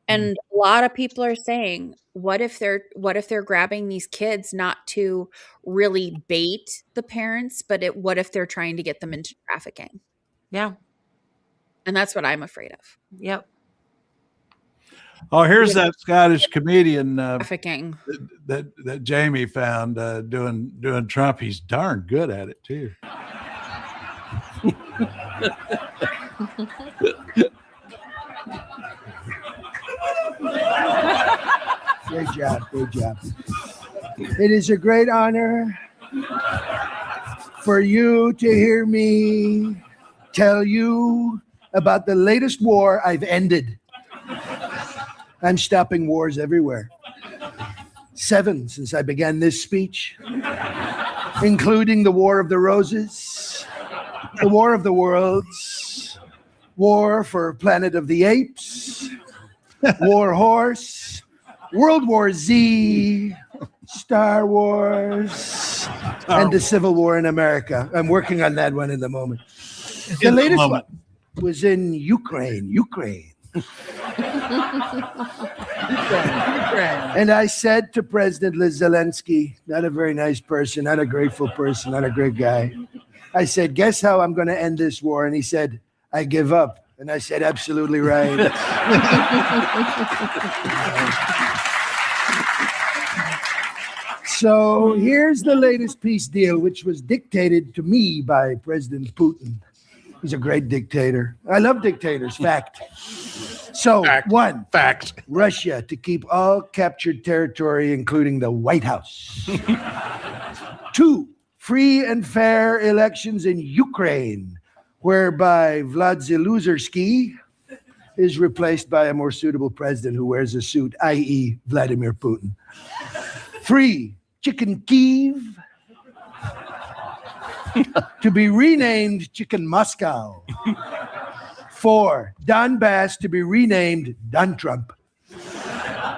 And a lot of people are saying, what if they're grabbing these kids not to really bait the parents, but what if they're trying to get them into trafficking? Yeah. And that's what I'm afraid of. Yep. Oh, here's that Scottish comedian trafficking that Jamie found doing Trump. He's darn good at it too. Great job. Great job. It is a great honor for you to hear me tell you about the latest war I've ended. I'm stopping wars everywhere. 7 since I began this speech, including the War of the Roses, the War of the Worlds, War for Planet of the Apes, War Horse, World War Z, Star Wars, and the Civil War in America. I'm working on that one in the moment. The latest one was in Ukraine. And I said to President Zelensky, not a very nice person, not a grateful person, not a great guy. I said, guess how I'm going to end this war? And he said, I give up. And I said, absolutely right. So here's the latest peace deal, which was dictated to me by President Putin. He's a great dictator. I love dictators. Fact. So, one, Russia to keep all captured territory, including the White House. 2, free and fair elections in Ukraine, whereby Vlad Zelensky is replaced by a more suitable president who wears a suit, i.e. Vladimir Putin. 3, Chicken Kyiv to be renamed Chicken Moscow. 4, Donbass to be renamed Don Trump.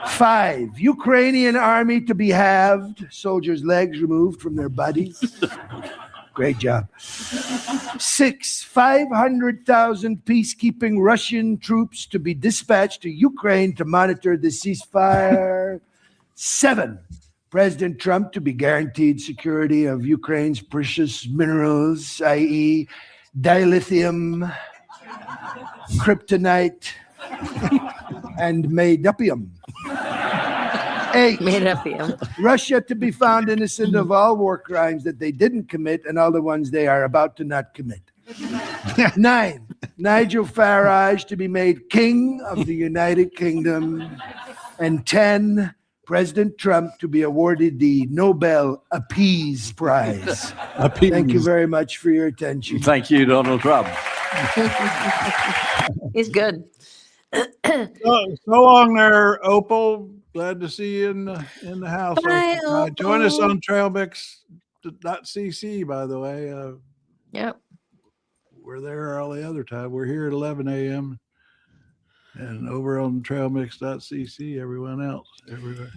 5, Ukrainian army to be halved, soldiers' legs removed from their bodies. Great job. 6, 500,000 peacekeeping Russian troops to be dispatched to Ukraine to monitor the ceasefire. 7, President Trump to be guaranteed security of Ukraine's precious minerals, i.e. dilithium, kryptonite, and maydupium. 8, Russia to be found innocent of all war crimes that they didn't commit and all the ones they are about to not commit. 9, Nigel Farage to be made king of the United Kingdom. And 10, President Trump to be awarded the Nobel Peace Prize. Thank you very much for your attention. Thank you, Donald Trump. He's good. So long there, Opal. Glad to see you in the house. Bye, Join us Opal. on trailmix.cc, by the way. Yep. We're there all the other time. We're here at 11 a.m. and over on trailmix.cc, everyone else, everywhere.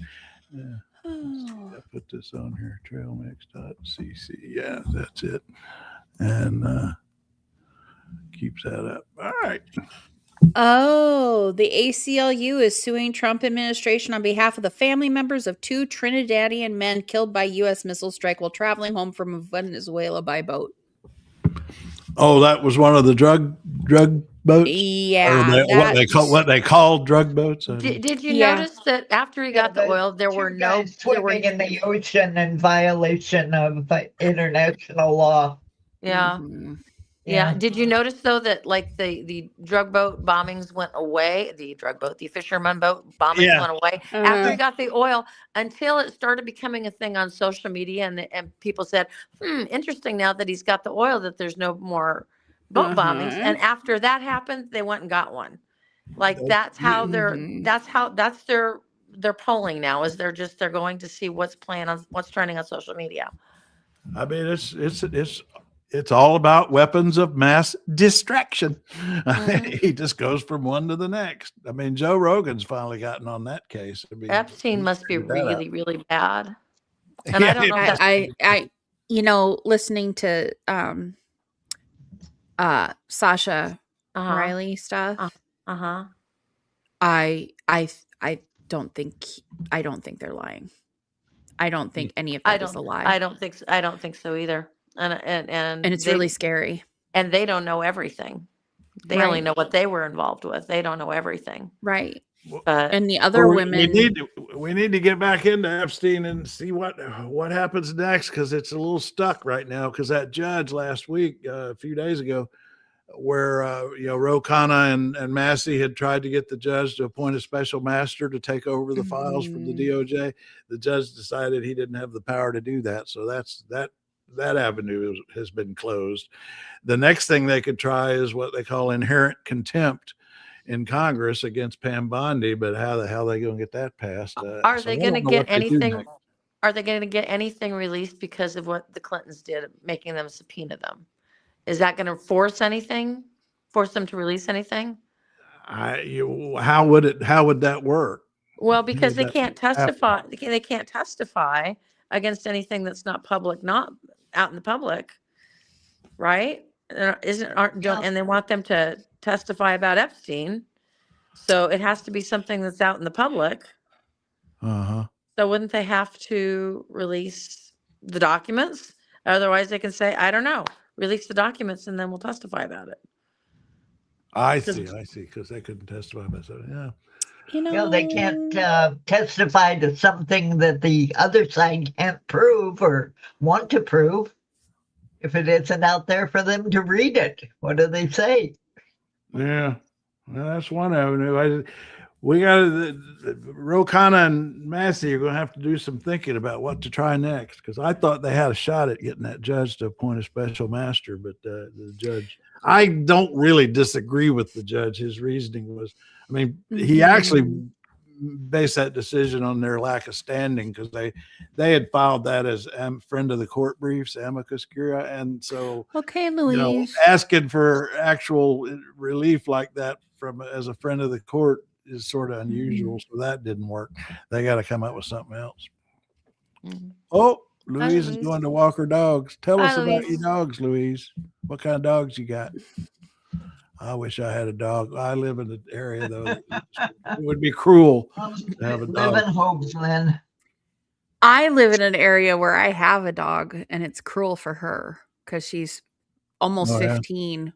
Yeah. I put this on here, trailmix.cc. Yeah, that's it. And keeps that up. All right. Oh, the ACLU is suing Trump administration on behalf of the family members of 2 Trinidadian men killed by U.S. missile strike while traveling home from Venezuela by boat. Oh, that was one of the drug boats. Yeah, what they call drug boats. Did you notice that after he got the oil, there were swimming in the ocean in violation of international law. Yeah. Yeah. Did you notice though that like the drug boat bombings went away? The fisherman boat bombings went away after he got the oil until it started becoming a thing on social media, and people said, interesting now that he's got the oil that there's no more boat bombings. And after that happened, they went and got one. Like that's how their polling now is they're going to see what's trending on social media. I mean, it's all about weapons of mass distraction. He just goes from one to the next. I mean, Joe Rogan's finally gotten on that case. I mean, Epstein must be really, really bad. And I don't know. I listening to Sasha Riley stuff. I don't think they're lying. I don't think any of that is a lie. I don't think so either. And it's really scary. And they don't know everything. They only know what they were involved with. They don't know everything. Right. But and the other women, we need to get back into Epstein and see what happens next, because it's a little stuck right now. Because that judge last week, a few days ago, where Ro Khanna and Massey had tried to get the judge to appoint a special master to take over the files from the DOJ. The judge decided he didn't have the power to do that, so that avenue has been closed. The next thing they could try is what they call inherent contempt in Congress against Pam Bondi, but how the hell are they going to get that passed? Are they going to get anything? Are they going to get anything released because of what the Clintons did, making them subpoena them? Is that going to force them to release anything? How would that work? Well, because they can't testify. They can't testify against anything that's not public, not out in the public, right? And they want them to testify about Epstein, so it has to be something that's out in the public. So wouldn't they have to release the documents? Otherwise, they can say, "I don't know." Release the documents, and then we'll testify about it. I see, because they couldn't testify about that. Yeah. They can't testify to something that the other side can't prove or want to prove if it isn't out there for them to read it. What do they say? Yeah, well, that's one avenue. We got Ro Khanna and Massey are going to have to do some thinking about what to try next, because I thought they had a shot at getting that judge to appoint a special master, but the judge, I don't really disagree with the judge. His reasoning was, I mean, he actually based that decision on their lack of standing, because they had filed that as friend of the court briefs, amicus curiae, and so Louise, asking for actual relief like that from as a friend of the court is sort of unusual, so that didn't work. They got to come up with something else. Oh, Louise is going to walk her dogs. Tell us about your dogs, Louise. What kind of dogs you got? I wish I had a dog. I live in an area, though. It would be cruel to have a dog. Live in Hobbs, Lynn. I live in an area where I have a dog, and it's cruel for her because she's almost 15.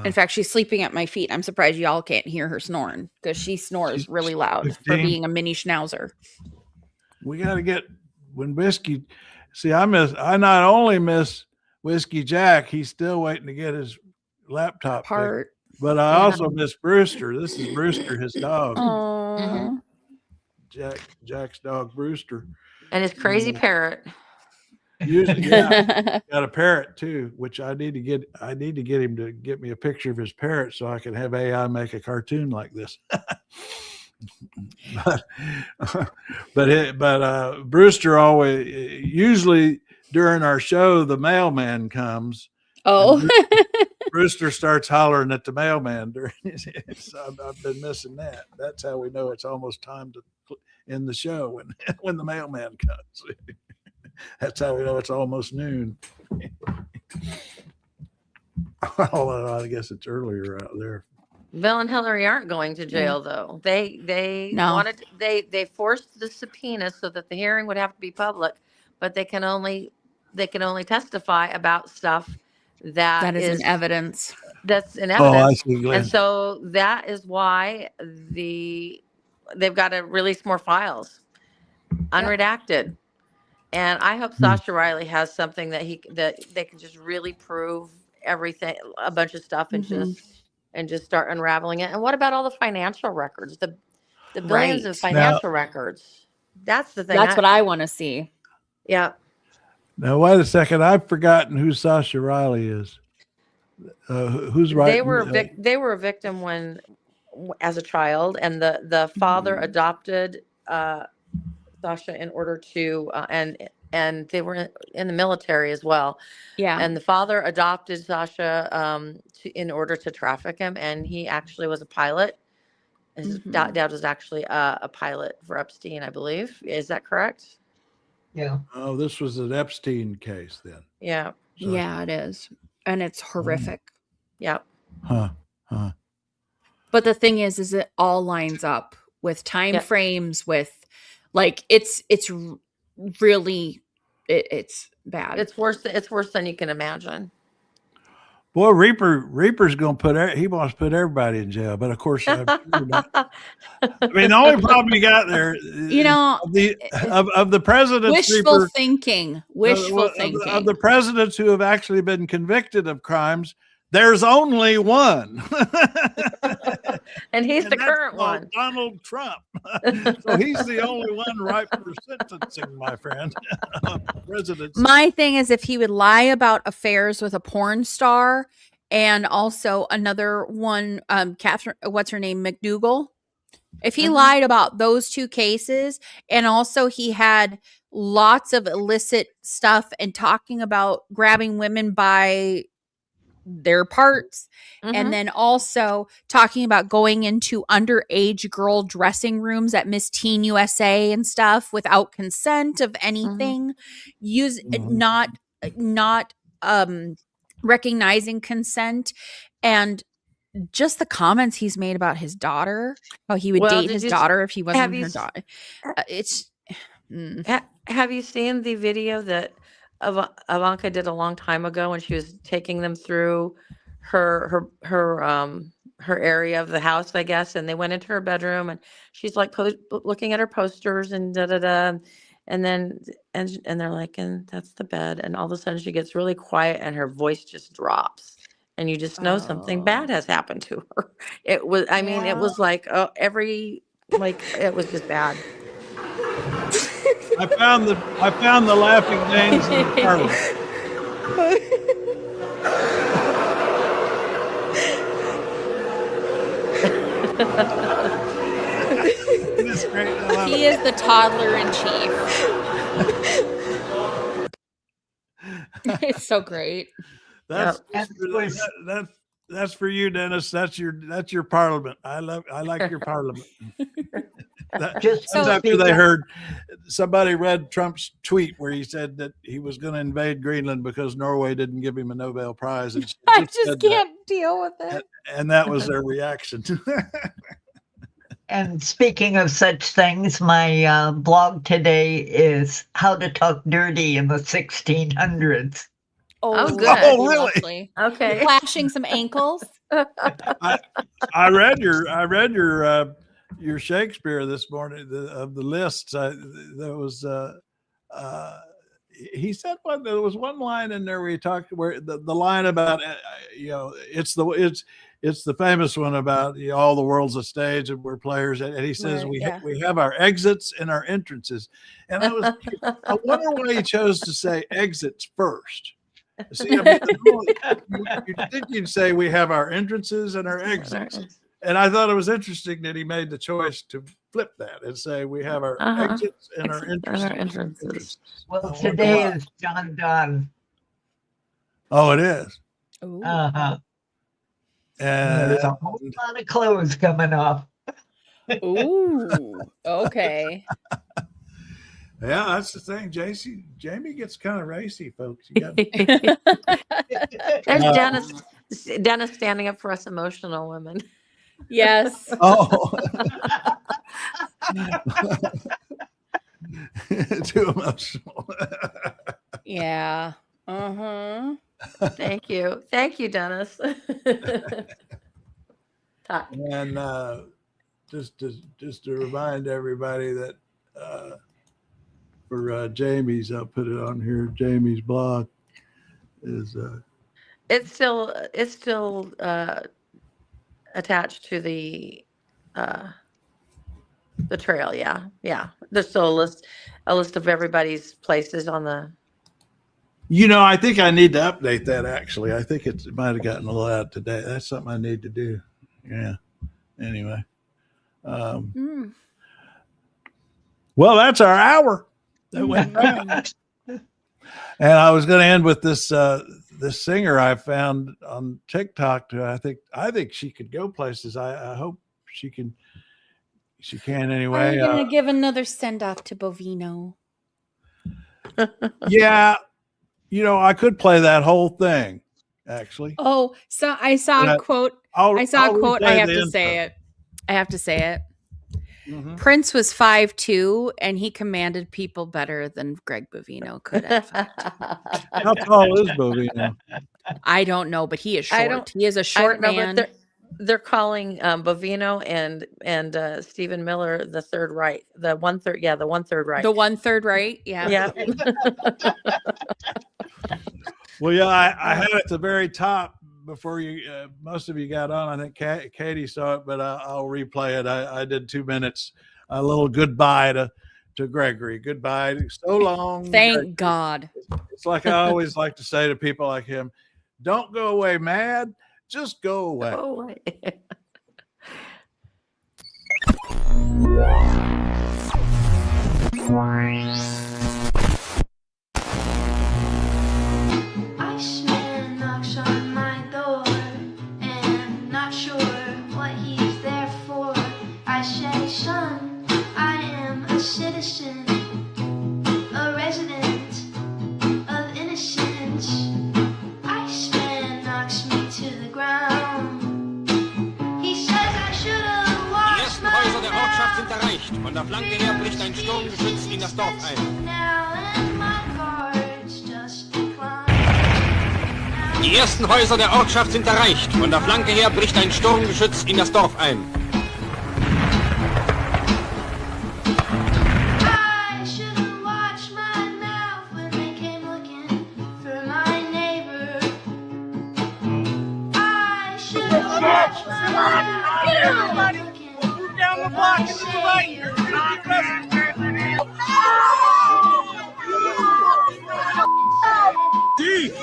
In fact, she's sleeping at my feet. I'm surprised y'all can't hear her snoring, because she snores really loud 15. For being a mini schnauzer. We got to get when Whiskey. See, I not only miss Whiskey Jack. He's still waiting to get his laptop part, but I also miss Brewster. This is Brewster, his dog. Jack's dog, Brewster, and his crazy parrot. Usually, yeah. Got a parrot too, which I need to get him to get me a picture of his parrot so I can have AI make a cartoon like this. but Brewster always, usually during our show, the mailman comes. Oh, Brewster starts hollering at the mailman during his. So I've been missing that. That's how we know it's almost time to end the show when the mailman comes. That's how we know it's almost noon. Although I guess it's earlier out there. Bill and Hillary aren't going to jail though. They wanted they forced the subpoena so that the hearing would have to be public, but they can only testify about stuff that is in evidence. That's in evidence. Oh, I see, Glenn. And so that is why they've got to release more files, unredacted. And I hope Sasha Riley has something that they can just really prove everything, a bunch of stuff, and just start unraveling it. And what about all the financial records, the billions of financial records? That's the thing. That's what I want to see. Yeah. Now wait a second. I've forgotten who Sasha Riley is. Who's right? They were a victim when, as a child, and the father adopted Sasha in order to and they were in the military as well. Yeah. And the father adopted Sasha in order to traffic him, and he actually was a pilot. His dad was actually a pilot for Epstein, I believe. Is that correct? Yeah. Oh, this was an Epstein case then. Yeah. So, yeah, it is. And it's horrific. Yep. Huh. But the thing is it all lines up with time frames, with like it's really it's bad. It's worse than you can imagine. Boy, Reaper's going to he wants to put everybody in jail, but of course, I mean, the only problem you got there, of the presidents, wishful thinking of the presidents who have actually been convicted of crimes. There's only one, and he's the current one, Donald Trump. So he's the only one ripe for sentencing, my friend. President. My thing is, if he would lie about affairs with a porn star and also another one, Catherine, what's her name, McDougal. If he lied about those two cases, and also he had lots of illicit stuff and talking about grabbing women by their parts, and then also talking about going into underage girl dressing rooms at Miss Teen USA and stuff without consent of anything, not recognizing consent, and just the comments he's made about his daughter, how he would date his daughter if he wasn't her daughter. Have you seen the video that Ivanka did a long time ago when she was taking them through her area of the house, I guess, and they went into her bedroom and she's like looking at her posters and and then they're like, and that's the bed, and all of a sudden she gets really quiet and her voice just drops, and you just know something bad has happened to her. It was, I mean, it was like it was just bad. I found the laughing names in the parlor. He is the toddler in chief. It's so great. That's for you, Dennis. That's your parliament. I like your parliament. Just after they heard somebody read Trump's tweet where he said that he was going to invade Greenland because Norway didn't give him a Nobel Prize. And I just can't deal with it. And that was their reaction. And speaking of such things, my blog today is how to talk dirty in the 1600s. Oh, good. Oh, really? Lovely. Okay. Flashing some ankles. I read your Shakespeare this morning of the lists. There was he said there was one line in there where he talked where the line about it's the famous one about all the world's a stage and we're players, and he says we have our exits and our entrances, and I wonder why he chose to say exits first. See, I mean, you think you'd say we have our entrances and our exits, and I thought it was interesting that he made the choice to flip that and say we have our exits and our entrances. Well, today is John Donne. Oh, it is. And there's a whole lot of clothes coming off. Ooh, okay. Yeah, that's the thing. Jamie gets kind of racy, folks. There's Dennis standing up for us emotional women. Yes. Oh. Too emotional. Yeah. Thank you, Dennis. And just to remind everybody that for Jamie's, I'll put it on here. Jamie's blog is it's still attached to the trail. Yeah. There's still a list of everybody's places on the. I think I need to update that. Actually, I think it might have gotten a little out today. That's something I need to do. Yeah. Anyway. Well, that's our hour. That went fast. And I was going to end with this singer I found on TikTok. I think she could go places. I hope she can. She can anyway. I'm going to give another send off to Bovino. Yeah, I could play that whole thing. Actually. Oh, so I saw a quote. I have to say it. Mm-hmm. Prince was 5'2", and he commanded people better than Greg Bovino could have. How tall is Bovino? I don't know, but he is short. He is a short man. But they're calling Bovino and Stephen Miller the third right. The one third right. The 1/3 right. Yeah. Yeah. Well, yeah, I had it at the very top before most of you got on. I think Katie saw it, but I'll replay it. I did 2 minutes, a little goodbye to Gregory. Goodbye. So long. Thank Gregory. God. It's like I always like to say to people like him, don't go away mad, just go away. Go away. I smell knocks on my door, and not sure what he's there for. I say, son, I am a citizen, a resident of innocence. Iceman knocks me to the ground. He says I should have washed my Häuser der Ortschaft sind erreicht. Von der Flanke her bricht ein Sturmgeschütz in das Dorf ein. now, and my cards just declined. Die ersten Häuser der Ortschaft sind erreicht. Von der Flanke her bricht ein Sturmgeschütz in das Dorf ein. I should have watched my mouth when they came looking for my neighbor. I should have watched my mouth when they came looking for my savior. D.